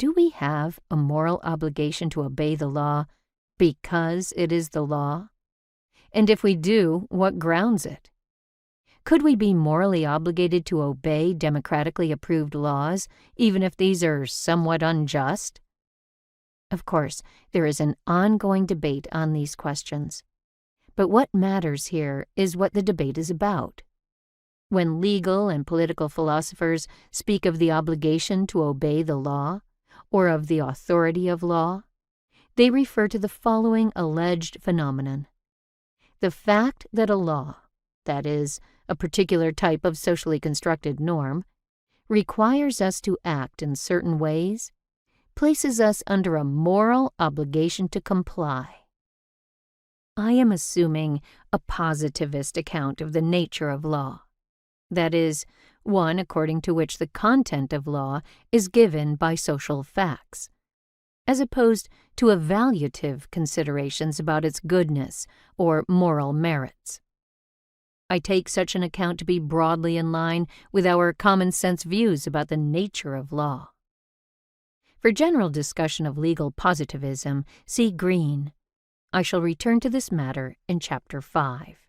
do we have a moral obligation to obey the law because it is the law? And if we do, what grounds it? Could we be morally obligated to obey democratically approved laws, even if these are somewhat unjust? Of course, there is an ongoing debate on these questions. But what matters here is what the debate is about. When legal and political philosophers speak of the obligation to obey the law, or of the authority of law, they refer to the following alleged phenomenon. The fact that a law, that is, a particular type of socially constructed norm, requires us to act in certain ways, places us under a moral obligation to comply. I am assuming a positivist account of the nature of law, that is, one according to which the content of law is given by social facts, as opposed to evaluative considerations about its goodness or moral merits. I take such an account to be broadly in line with our common-sense views about the nature of law. For general discussion of legal positivism, see Green. I shall return to this matter in Chapter 5.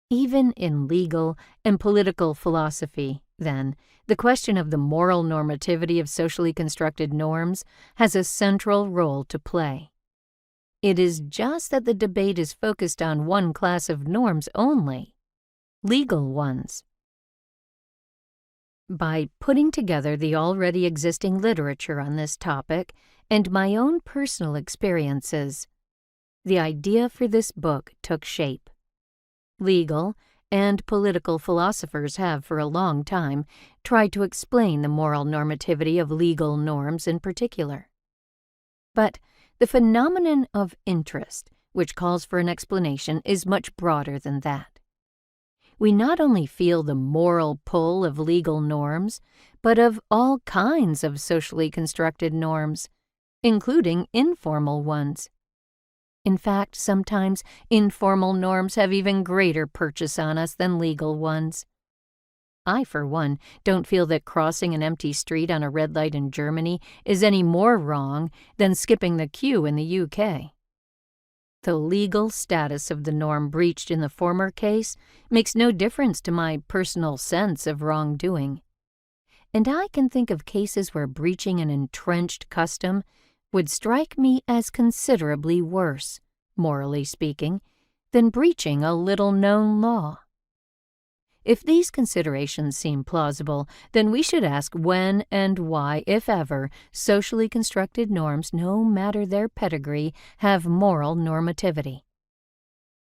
Even in legal and political philosophy, then, the question of the moral normativity of socially constructed norms has a central role to play. It is just that the debate is focused on one class of norms only, legal ones. By putting together the already existing literature on this topic and my own personal experiences, the idea for this book took shape. Legal and political philosophers have for a long time tried to explain the moral normativity of legal norms in particular. But the phenomenon of interest, which calls for an explanation, is much broader than that. We not only feel the moral pull of legal norms, but of all kinds of socially constructed norms, including informal ones. In fact, sometimes informal norms have even greater purchase on us than legal ones. I, for one, don't feel that crossing an empty street on a red light in Germany is any more wrong than skipping the queue in the UK. The legal status of the norm breached in the former case makes no difference to my personal sense of wrongdoing. And I can think of cases where breaching an entrenched custom would strike me as considerably worse, morally speaking, than breaching a little-known law. If these considerations seem plausible, then we should ask when and why, if ever, socially constructed norms, no matter their pedigree, have moral normativity.